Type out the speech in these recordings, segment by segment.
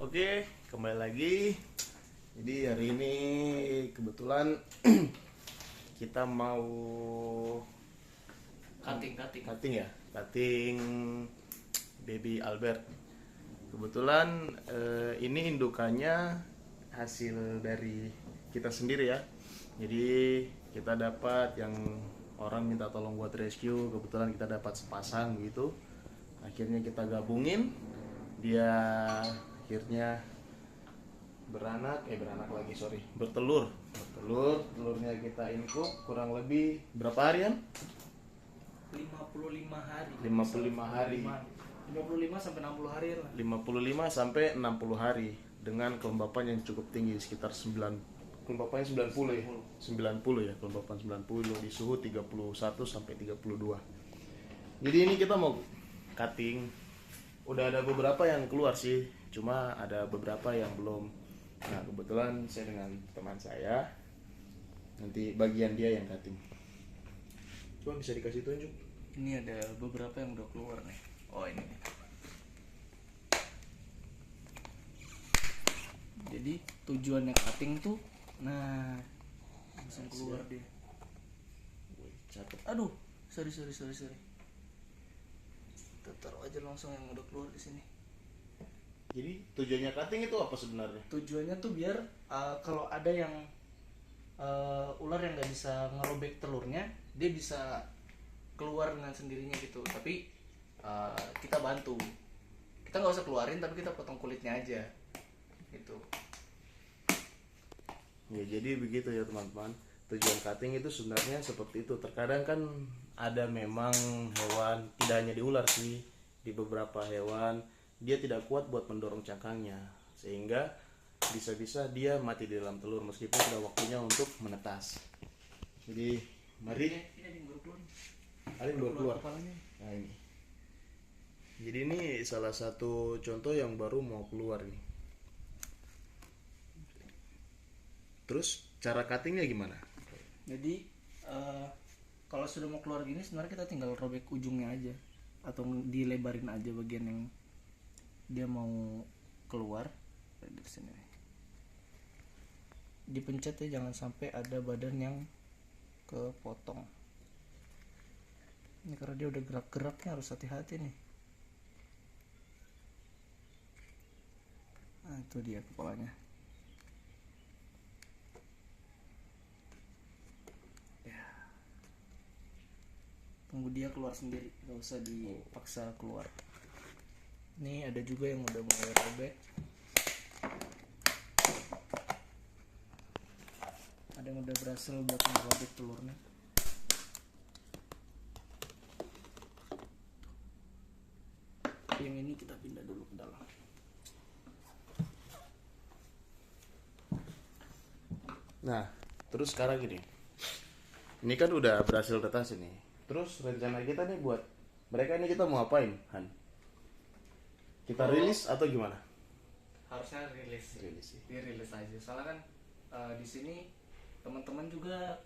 Oke, kembali lagi. Jadi hari ini kebetulan kita mau cutting ya, cutting baby Albert. Kebetulan ini indukannya hasil dari kita sendiri ya. Jadi kita dapat yang orang minta tolong buat rescue, kebetulan kita dapat sepasang gitu. Akhirnya kita gabungin, dia akhirnya bertelur. Telurnya kita infus kurang lebih berapa harian? 55 hari. 55 hari. 55 sampai 60 hari lah. 55 sampai 60 hari dengan kelembapan yang cukup tinggi sekitar 9, kelembapannya 90 ya. 90 ya, kelembapan 90 di suhu 31 sampai 32. Jadi ini kita mau cutting. Udah ada beberapa yang keluar sih, cuma ada beberapa yang belum. Nah, kebetulan saya dengan teman saya, nanti bagian dia yang cutting. Coba bisa dikasih tunjuk. Ini ada beberapa yang udah keluar nih. Oh, ini. Jadi tujuannya cutting tuh, nah langsung keluar dia. Wih, cakep. Aduh, sorry. Taruh aja langsung yang udah keluar di sini. Jadi tujuannya cutting itu apa sebenarnya? Tujuannya tuh biar kalau ada yang ular yang nggak bisa ngerobek telurnya, dia bisa keluar dengan sendirinya gitu. Tapi kita bantu. Kita nggak usah keluarin, tapi kita potong kulitnya aja. Gitu. Ya, jadi begitu ya teman-teman. Tujuan cutting itu sebenarnya seperti itu. Terkadang kan ada memang hewan, tidak hanya di ular sih, di beberapa hewan dia tidak kuat buat mendorong cangkangnya, sehingga bisa-bisa dia mati di dalam telur meskipun sudah waktunya untuk menetas. Jadi mari. Ini ada yang baru keluar. Ada yang baru keluar. Kepalanya. Nah ini. Jadi ini salah satu contoh yang baru mau keluar nih. Terus cara cuttingnya gimana? Jadi kalau sudah mau keluar gini sebenarnya kita tinggal robek ujungnya aja atau dilebarin aja bagian yang dia mau keluar dari sini. Dipencet ya, jangan sampai ada badan yang kepotong. Ini karena dia udah gerak-geraknya harus hati-hati nih. Nah, itu dia kepalanya. Ya. Tunggu dia keluar sendiri, nggak usah dipaksa keluar. Ini ada juga yang udah mulai robek. Ada yang udah berhasil buat merobek telurnya. Yang ini kita pindah dulu ke dalam. Nah, terus sekarang gini. Ini kan udah berhasil tetas ini. Terus rencana kita nih buat mereka ini kita mau apain, Han? Kita rilis atau gimana? Harusnya rilis Rilis sih. dirilis aja, soalnya kan di sini teman-teman juga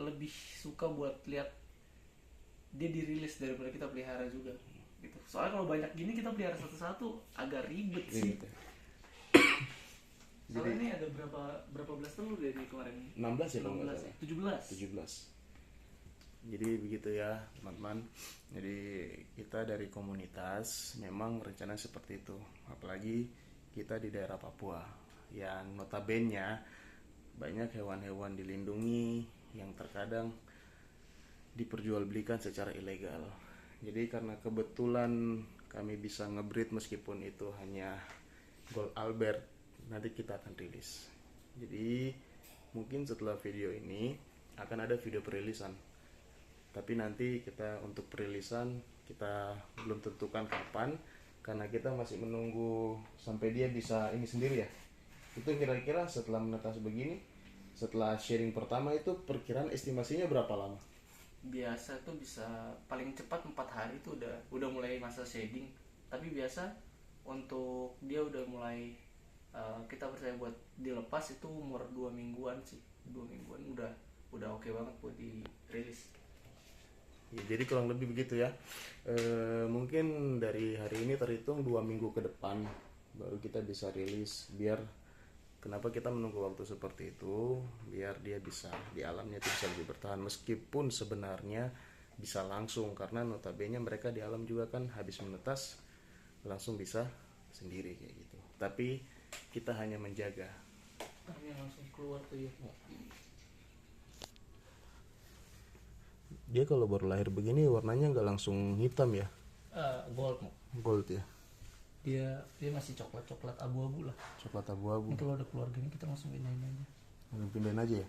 lebih suka buat lihat dia dirilis daripada kita pelihara juga gitu. Soalnya kalau banyak gini kita pelihara satu-satu agak ribet sih. Ribet ya. Soalnya ini ada berapa belas telur ya di kemarin? 16 ya kalau nggak 16 salah. ya? 17. Jadi begitu ya teman-teman. Jadi kita dari komunitas memang rencana seperti itu. Apalagi kita di daerah Papua yang notabene banyak hewan-hewan dilindungi yang terkadang diperjualbelikan secara ilegal. Jadi karena kebetulan kami bisa ngebreed meskipun itu hanya Gold Albert, nanti kita akan rilis. Jadi mungkin setelah video ini akan ada video perilisan. Tapi nanti kita untuk perilisan kita belum tentukan kapan karena kita masih menunggu sampai dia bisa ini sendiri ya. Itu kira-kira setelah menetas begini, setelah sharing pertama itu perkiraan estimasinya berapa lama? Biasa tuh bisa paling cepat 4 hari tuh udah mulai masa shading. Tapi biasa untuk dia udah mulai kita percaya buat dilepas itu umur 2 mingguan sih. 2 mingguan udah oke banget buat dirilis. Ya, jadi kurang lebih begitu ya. Mungkin dari hari ini terhitung 2 minggu ke depan baru kita bisa rilis. Biar kenapa kita menunggu waktu seperti itu? Biar dia bisa di alamnya itu bisa lebih bertahan. Meskipun sebenarnya bisa langsung, karena notabene mereka di alam juga kan habis menetas langsung bisa sendiri kayak gitu. Tapi kita hanya menjaga. Akhirnya langsung keluar tuh ya. Dia kalau baru lahir begini warnanya nggak langsung hitam ya, Gold. gold ya, Dia masih coklat abu-abu lah. coklat abu-abu. Ini kalau udah keluar gini kita langsung pindahin aja. Pindahin aja ya.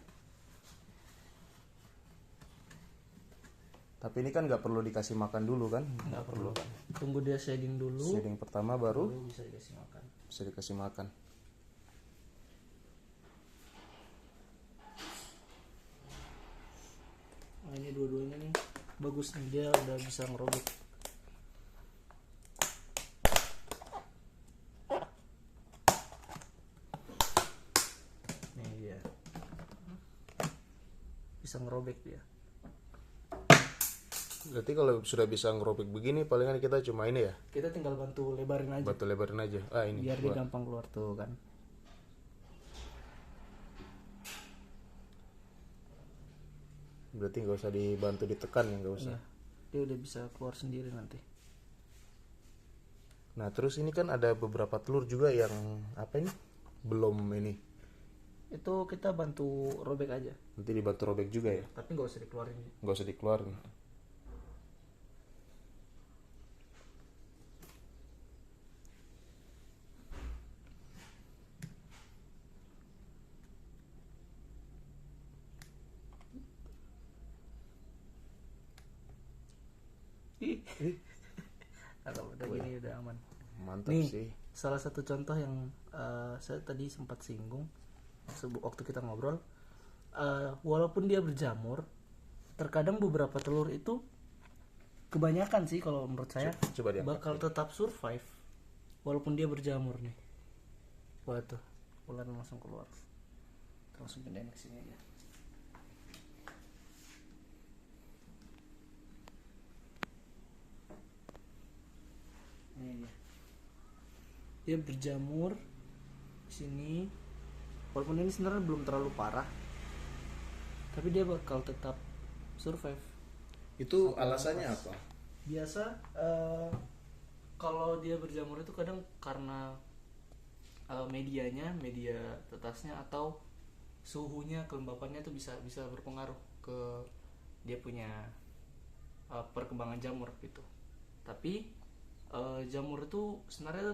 Tapi ini kan nggak perlu dikasih makan dulu kan? Nggak perlu kan. Tunggu dia shading dulu. Shading pertama baru Bisa dikasih makan. bisa dikasih makan. Nah, ini dua-duanya nih bagus nih, dia udah bisa ngerobek. Nih dia bisa ngerobek dia. Berarti kalau sudah bisa ngerobek begini palingan kita cuma ini ya, Kita tinggal bantu lebarin aja batu lebarin aja. Ini biar dia Wah. gampang keluar tuh kan. Berarti nggak usah dibantu ditekan ya, nggak usah. Iya, dia udah bisa keluar sendiri nanti. Nah terus ini kan ada beberapa telur juga yang apa ini belum ini, Itu kita bantu robek aja, nanti dibantu robek juga ya, tapi nggak usah dikeluarin. nggak usah dikeluarin. Kalau udah gini udah aman. Mantap Nih, sih. salah satu contoh yang saya tadi sempat singgung waktu kita ngobrol, walaupun dia berjamur, terkadang beberapa telur itu, kebanyakan sih kalau menurut saya Coba diangkat. bakal tetap survive walaupun dia berjamur nih. Wah tuh, ular langsung keluar. Kita langsung pindahin ke sini aja. Ini dia berjamur di sini. Walaupun ini sebenarnya belum terlalu parah, tapi dia bakal tetap survive. Itu alasannya apa? Biasa kalau dia berjamur itu kadang karena media tetasnya atau suhunya, kelembapannya itu bisa berpengaruh ke dia punya perkembangan jamur gitu. Tapi jamur itu sebenarnya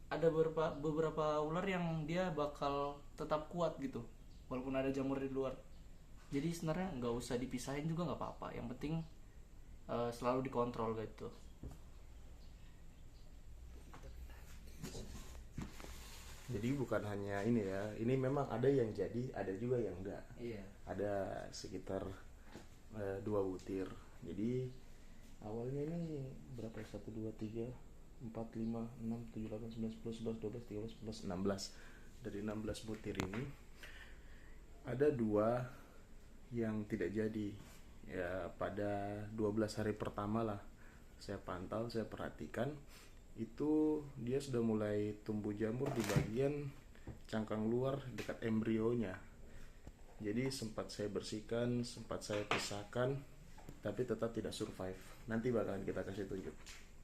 ada beberapa ular yang dia bakal tetap kuat gitu walaupun ada jamur di luar. Jadi sebenarnya nggak usah dipisahin juga nggak apa-apa, yang penting selalu dikontrol gitu. Jadi bukan hanya ini ya, ini memang ada yang jadi, ada juga yang enggak. Iya. Ada sekitar 2 butir. Jadi awalnya ini berapa? 1, 2, 3, 4, 5, 6, 7, 8, 9, 10, 11, 12, 13, 14, 16. Dari 16 butir ini ada 2 yang tidak jadi. Ya pada 12 hari pertama lah saya pantau, saya perhatikan, itu dia sudah mulai tumbuh jamur di bagian cangkang luar dekat embrionya. Jadi sempat saya bersihkan, sempat saya pisahkan, tapi tetap tidak survive. Nanti bakalan kita kasih tunjuk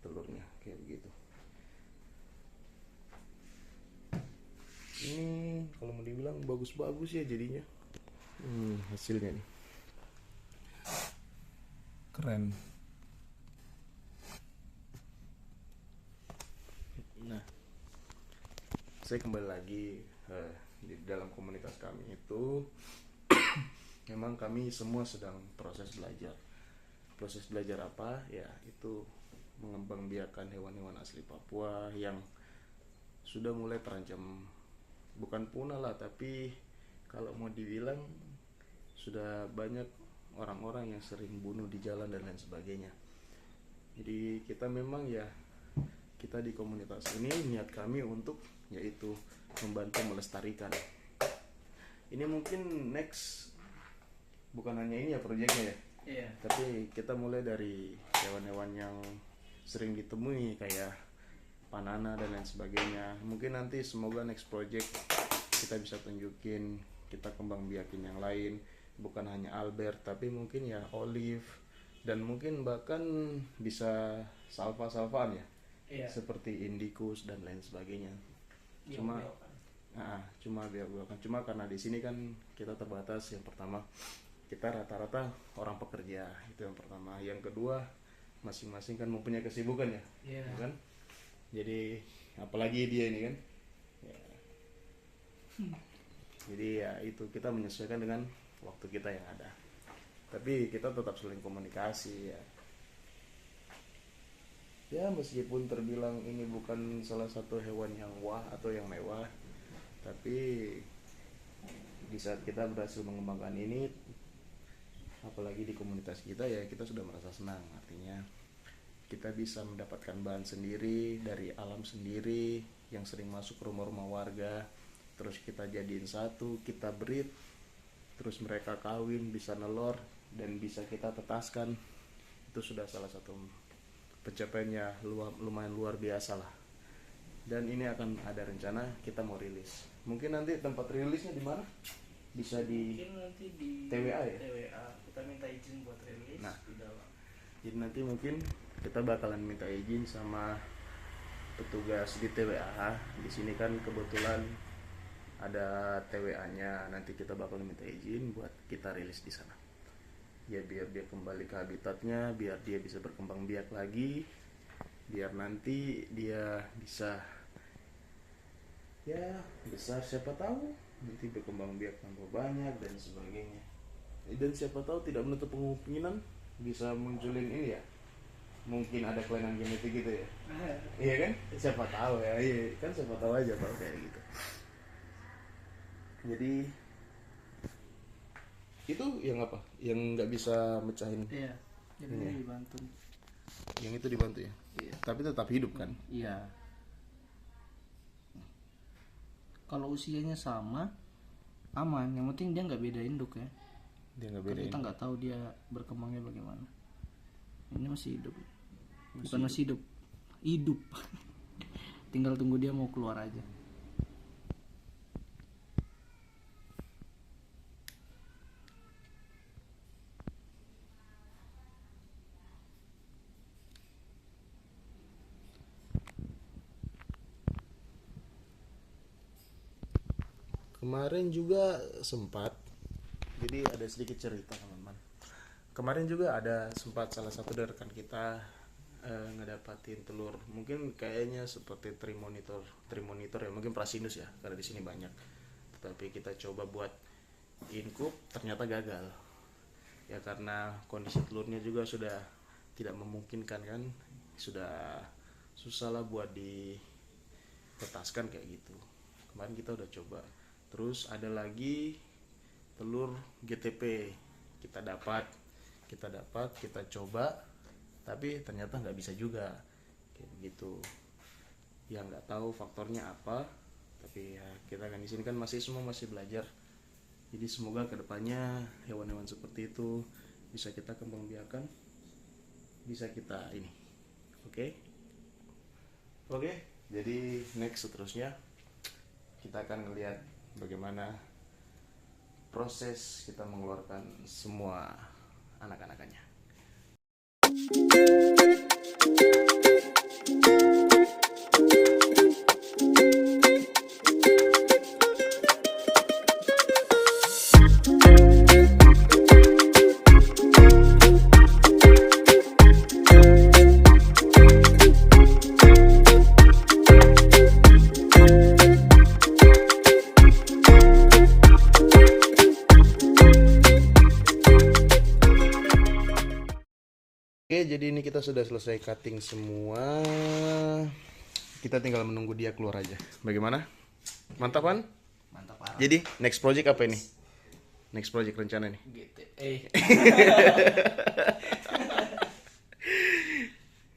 telurnya kayak begitu. Ini kalau mau dibilang bagus-bagus ya jadinya. Hasilnya nih keren. Nah, saya kembali lagi di dalam komunitas kami itu memang kami semua sedang proses belajar. Proses belajar apa? Ya itu mengembangbiakan hewan-hewan asli Papua yang sudah mulai terancam, bukan punah lah, tapi kalau mau dibilang sudah banyak orang-orang yang sering bunuh di jalan dan lain sebagainya. Jadi kita memang ya, kita di komunitas ini niat kami untuk yaitu membantu melestarikan. Ini mungkin next bukan hanya ini ya proyeknya ya. Iya. Tapi kita mulai dari hewan-hewan yang sering ditemui kayak panana dan lain sebagainya. Mungkin nanti semoga next project kita bisa tunjukin, kita kembang biakin yang lain, bukan hanya Albert tapi mungkin ya Olive, dan mungkin bahkan bisa salva-salvaan ya, Iya. seperti Indicus dan lain sebagainya. Cuma cuma cuma karena di sini kan kita terbatas. Yang pertama, kita rata-rata orang pekerja, itu yang pertama. Yang kedua, masing-masing kan mempunyai kesibukan ya, Iya. kan? Jadi apalagi dia ini kan, ya. Jadi ya itu, kita menyesuaikan dengan waktu kita yang ada. Tapi kita tetap saling komunikasi ya. Ya meskipun terbilang ini bukan salah satu hewan yang wah atau yang mewah, tapi di saat kita berhasil mengembangkan ini, apalagi di komunitas kita, ya kita sudah merasa senang. Artinya kita bisa mendapatkan bahan sendiri dari alam sendiri yang sering masuk ke rumah-rumah warga, terus kita jadiin satu, kita breed, terus mereka kawin, bisa nelor, dan bisa kita tetaskan. Itu sudah salah satu pencapaiannya lumayan luar biasa lah. Dan ini akan ada rencana kita mau rilis. Mungkin nanti tempat rilisnya di mana? Bisa di Mungkin nanti di TWA ya? TWA kita minta izin buat rilis Nah. di dalam. Jadi nanti mungkin kita bakalan minta izin sama petugas di TWA. Di sini kan kebetulan ada TWA-nya. Nanti kita bakalan minta izin buat kita rilis di sana. Ya biar dia kembali ke habitatnya, biar dia bisa berkembang biak lagi, biar nanti dia bisa ya besar, siapa tahu nanti berkembang biak tambah banyak dan sebagainya. Dan siapa tahu tidak menutup kemungkinan bisa munculin ini ya, mungkin ada kelainan genetik gitu ya. Iya kan, siapa tahu ya. Iya kan, siapa tahu aja kalau kayak gitu. Jadi itu yang apa, yang nggak bisa mecahin. Iya. Jadi Iya. dibantu. Yang itu dibantu ya. Iya. Tapi tetap hidup kan. Iya. Kalau usianya sama, aman. Yang penting dia nggak beda induk ya. Dia nggak Karena bedain. kita nggak tahu dia berkembangnya bagaimana. Ini masih hidup. Bukan masih hidup. Hidup. Tinggal tunggu dia mau keluar aja. Kemarin juga sempat, jadi ada sedikit cerita teman-teman. Kemarin juga ada sempat salah satu dari rekan kita ngedapatin telur, mungkin kayaknya seperti trimonitor ya, mungkin Prasindus ya, karena di sini banyak. Tetapi kita coba buat inkup, ternyata gagal. Ya karena kondisi telurnya juga sudah tidak memungkinkan kan, sudah susah lah buat ditetaskan kayak gitu. Kemarin kita udah coba. Terus ada lagi telur GTP, kita dapat, kita coba, tapi ternyata nggak bisa juga, kayak begitu. Ya nggak tahu faktornya apa, tapi ya kita kan di sini kan semua masih belajar. Jadi semoga kedepannya hewan-hewan seperti itu bisa kita kembang biakan, bisa kita ini, oke. Jadi next seterusnya kita akan ngelihat bagaimana proses kita mengeluarkan semua anak-anakannya. Oke, jadi ini kita sudah selesai cutting semua. Kita tinggal menunggu dia keluar aja. Bagaimana? Mantap kan? Mantap parah. Jadi next project apa ini? Next project rencana nih?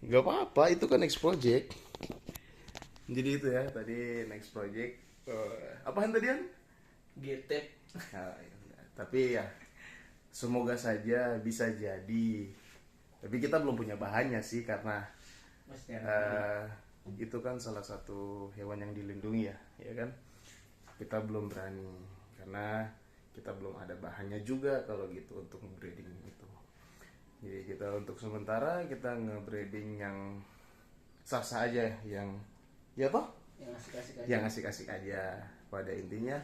Gak apa-apa, itu kan next project. Jadi itu ya, tadi next project. Apaan tadian? GT. Nah, tapi ya semoga saja bisa jadi, tapi kita belum punya bahannya sih, karena Mesti ada. itu kan salah satu hewan yang dilindungi ya kan. Kita belum berani karena kita belum ada bahannya juga kalau gitu untuk breeding itu. Jadi kita untuk sementara kita nge-breeding yang sah-sah aja, yang ya toh, Yang asik-asik aja. yang asik-asik aja. Pada intinya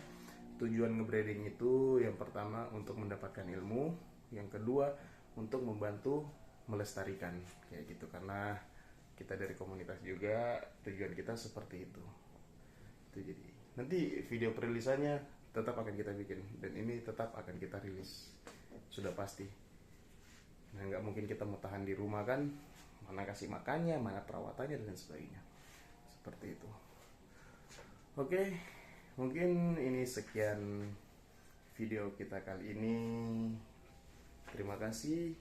tujuan nge-breeding itu yang pertama untuk mendapatkan ilmu, yang kedua untuk membantu melestarikan kayak gitu, karena kita dari komunitas juga tujuan kita seperti itu. Jadi nanti video perilisannya tetap akan kita bikin, dan ini tetap akan kita rilis, sudah pasti. Nah, nggak mungkin kita mau tahan di rumah kan, mana kasih makannya, mana perawatannya dan sebagainya, seperti itu. Oke, mungkin ini sekian video kita kali ini. Terima kasih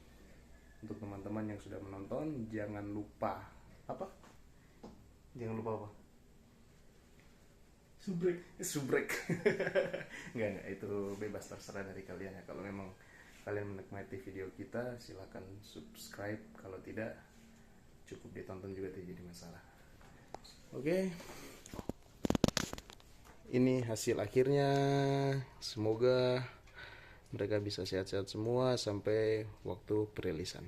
untuk teman-teman yang sudah menonton. Jangan lupa apa? Jangan lupa apa? Subrek. Enggak, itu bebas, terserah dari kalian ya. Kalau memang kalian menikmati video kita, silakan subscribe. Kalau tidak, cukup ditonton juga tidak jadi masalah. Oke. Ini hasil akhirnya. Semoga mereka bisa sehat-sehat semua sampai waktu perilisan.